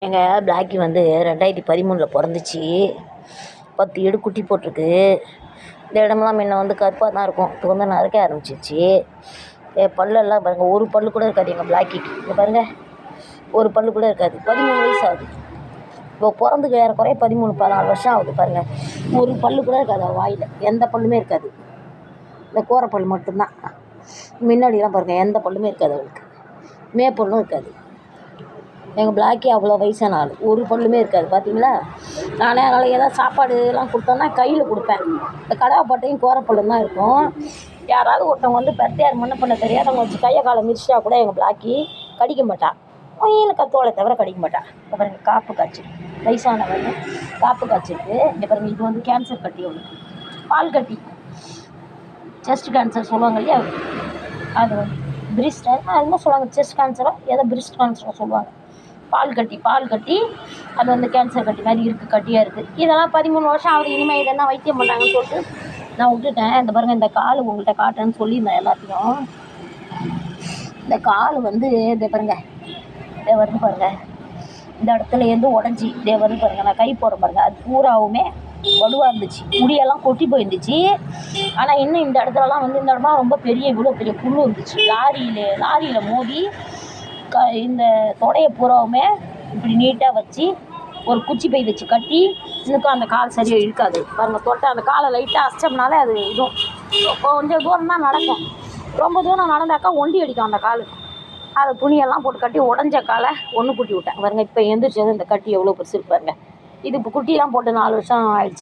எங்கள் பிளாக்கி வந்து 2013 பிறந்துச்சு. 10 ஈடு குட்டி போட்டிருக்கு. இந்த இடமெல்லாம் முன்ன வந்து கருப்பாக தான் இருக்கும். இப்போ வந்து நரைக்க ஆரம்பிச்சிருச்சு. பல்லெல்லாம் பாருங்கள், ஒரு பல்லு கூட இருக்காது எங்கள் பிளாக்கிக்கு. இங்கே பாருங்கள், ஒரு பல்லு கூட இருக்காது. 13 வயசு ஆகுது. இப்போ பிறந்துக்கு ஏறக்குறைய 13-14 வருஷம் ஆகுது பாருங்கள். ஒரு பல்லு கூட இருக்காது அவள் வாயில். எந்த பல்லுமே இருக்காது. இந்த கோரப்பல் மட்டும்தான். முன்னாடிலாம் பாருங்கள், எந்த பல்லுமே இருக்காது அவளுக்கு. மேப்பல்லும் இருக்காது. எங்கள் பிளாக்கி அவ்வளோ வயசான ஆள். ஒரு பல்லுமே இருக்காது. பார்த்தீங்களா? நானே அதனால் ஏதாவது சாப்பாடுலாம் கொடுத்தோன்னா கையில் கொடுப்பேன். இந்த கடவாப்பட்டையும் கோரப்பல்லும் தான் இருக்கும். யாராவது ஒருத்தவங்க வந்து பெத்தையார் முன்ன பண்ண தெரியாதவங்க வச்சு கையை காலை மிதிச்சிட்டா கூட எங்கள் பிளாக்கி கடிக்க மாட்டாள். ஒயின்னு கத்தோலை தவிர கடிக்க மாட்டாள். இப்போ பாருங்க, காப்பு காய்ச்சி வயசானவங்க காப்பு காய்ச்சிருக்கு. இங்கே பாருங்கள், இது வந்து கேன்சர் கட்டி அவளுக்கு. பால் கட்டி, செஸ்ட் கேன்சர் சொல்லுவாங்க இல்லையா, அது வந்து பிரிஸ்ட் அதுமாதிரி சொல்லுவாங்க. செஸ்ட் கேன்சரோ ஏதோ பிரிஸ்ட் கேன்சரோ சொல்லுவாங்க. பால் கட்டி அது வந்து கேன்சர் கட்டி மாதிரி இருக்குது, கட்டியாக இருக்குது. இதெல்லாம் 13 வருஷம் ஆகுது. இனிமேல் இதெல்லாம் வைத்தியம் பண்ணாங்கன்னு சொல்லிட்டு நான் விட்டுட்டேன். இந்த பாருங்கள், இந்த கால் உங்கள்கிட்ட காட்டுறேன்னு சொல்லியிருந்தேன் எல்லாத்தையும். இந்த கால் வந்து இதை பாருங்கள், இதை வருது பாருங்கள், இந்த இடத்துல இருந்து உடஞ்சி இதே வருது பாருங்கள். நான் கை போடுற பாருங்கள், அது பூராவுமே வலுவாக இருந்துச்சு. முடியெல்லாம் கொட்டி போயிருந்துச்சு. ஆனால் இன்னும் இந்த இடத்துலலாம் வந்து இந்த இடமா ரொம்ப பெரிய, இவ்வளோ பெரிய புல் இருந்துச்சு. லாரியில் மோதி இந்த தொடையை பூராவுமே இப்படி நீட்டாக வச்சு ஒரு குச்சி பை வச்சு கட்டி இன்னுக்கும் அந்த கால் சரியாக இழுக்காது பாருங்கள். தொட்டை அந்த காலை லைட்டாக அசைச்சோம்னாலே அது இதுவும் கொஞ்சம் தூரம் தான் நடக்கும். ரொம்ப தூரம் நடந்தாக்கா ஒண்டி அடிக்கும் அந்த கால். அதை துணியெல்லாம் போட்டு கட்டி உடஞ்ச காலை ஒன்று குட்டி விட்டேன் பாருங்கள். இப்போ எந்திரிச்சது இந்த கட்டி எவ்வளோ பெருசு பாருங்கள். இது இப்போ குட்டிலாம் போட்டு 4 வருஷம் ஆயிடுச்சு.